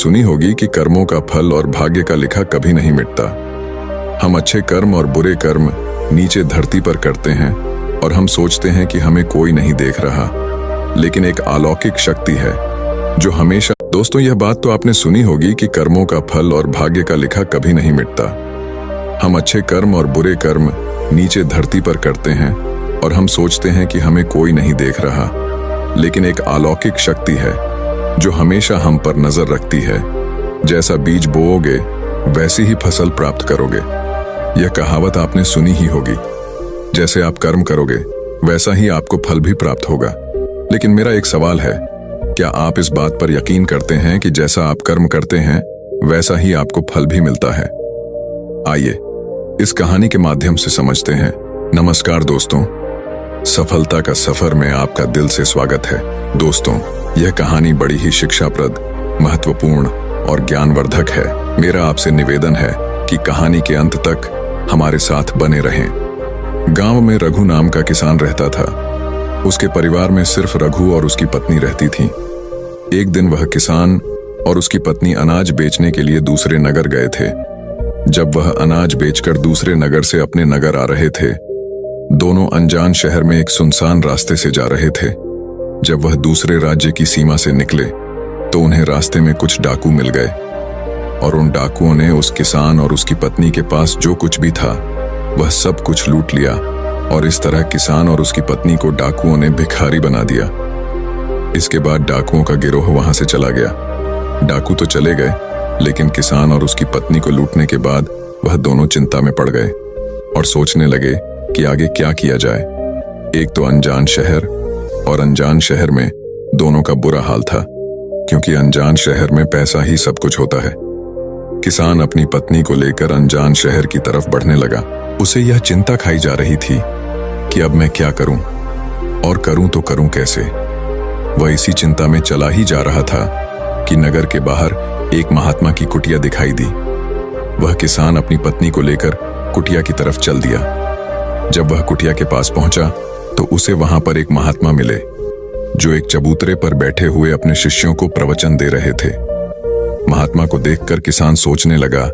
सुनी होगी कि कर्मों का फल और भाग्य का लिखा कभी नहीं मिटता। हम अच्छे कर्म और बुरे कर्म नीचे धरती पर करते हैं और हम सोचते हैं कि हमें कोई नहीं देख रहा, लेकिन एक अलौकिक शक्ति है जो हमेशा। दोस्तों, यह बात तो आपने सुनी होगी कि कर्मों का फल और भाग्य का लिखा कभी नहीं मिटता। हम अच्छे कर्म और बुरे कर्म नीचे धरती पर करते हैं और हम सोचते हैं कि हमें कोई नहीं देख रहा, लेकिन एक अलौकिक शक्ति है जो हमेशा हम पर नजर रखती है। जैसा बीज बोओगे वैसी ही फसल प्राप्त करोगे। यह कहावत आपने सुनी ही होगी। जैसे आप कर्म करोगे वैसा ही आपको फल भी प्राप्त होगा। लेकिन मेरा एक सवाल है, क्या आप इस बात पर यकीन करते हैं कि जैसा आप कर्म करते हैं वैसा ही आपको फल भी मिलता है? आइए इस कहानी के माध्यम से समझते हैं। नमस्कार दोस्तों, सफलता का सफर में आपका दिल से स्वागत है। दोस्तों, यह कहानी बड़ी ही शिक्षाप्रद, महत्वपूर्ण और ज्ञानवर्धक है। मेरा आपसे निवेदन है कि कहानी के अंत तक हमारे साथ बने रहें। गांव में रघु नाम का किसान रहता था। उसके परिवार में सिर्फ रघु और उसकी पत्नी रहती थीं। एक दिन वह किसान और उसकी पत्नी अनाज बेचने के लिए दूसरे नगर गए थे। जब वह अनाज बेचकर दूसरे नगर से अपने नगर आ रहे थे, दोनों अनजान शहर में एक सुनसान रास्ते से जा रहे थे। जब वह दूसरे राज्य की सीमा से निकले तो उन्हें रास्ते में कुछ डाकू मिल गए और उन डाकुओं ने उस किसान और उसकी पत्नी के पास जो कुछ भी था वह सब कुछ लूट लिया। और इस तरह किसान और उसकी पत्नी को डाकुओं ने भिखारी बना दिया। इसके बाद डाकुओं का गिरोह वहां से चला गया। डाकू तो चले गए, लेकिन किसान और उसकी पत्नी को लूटने के बाद वह दोनों चिंता में पड़ गए और सोचने लगे कि आगे क्या किया जाए। एक तो अनजान शहर, और अनजान शहर में दोनों का बुरा हाल था, क्योंकि अनजान शहर में पैसा ही सब कुछ होता है। किसान अपनी पत्नी को लेकर अनजान शहर की तरफ बढ़ने लगा। उसे यह चिंता खाई जा रही थी कि अब मैं क्या करूं, और करूं तो करूं कैसे। वह इसी चिंता में चला ही जा रहा था कि नगर के बाहर एक महात्मा की कुटिया दिखाई दी। वह किसान अपनी पत्नी को लेकर कुटिया की तरफ चल दिया। जब वह कुटिया के पास पहुंचा तो उसे वहां पर एक महात्मा मिले जो एक चबूतरे पर बैठे हुए अपने शिष्यों को प्रवचन दे रहे थे। महात्मा को देखकर किसान सोचने लगा,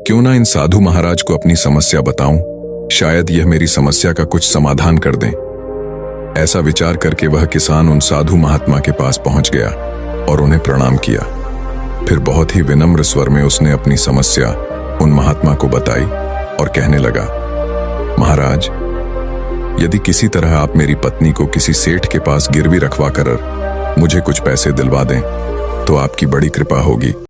क्यों ना इन साधु महाराज को अपनी समस्या बताऊं, शायद यह मेरी समस्या का कुछ समाधान कर दें। ऐसा विचार करके वह किसान उन साधु महात्मा के पास पहुंच गया और उन्हें प्रणाम किया। फिर बहुत ही विनम्र स्वर में उसने अपनी समस्या उन महात्मा को बताई और कहने लगा, महाराज, यदि किसी तरह आप मेरी पत्नी को किसी सेठ के पास गिरवी रखवा कर मुझे कुछ पैसे दिलवा दें तो आपकी बड़ी कृपा होगी।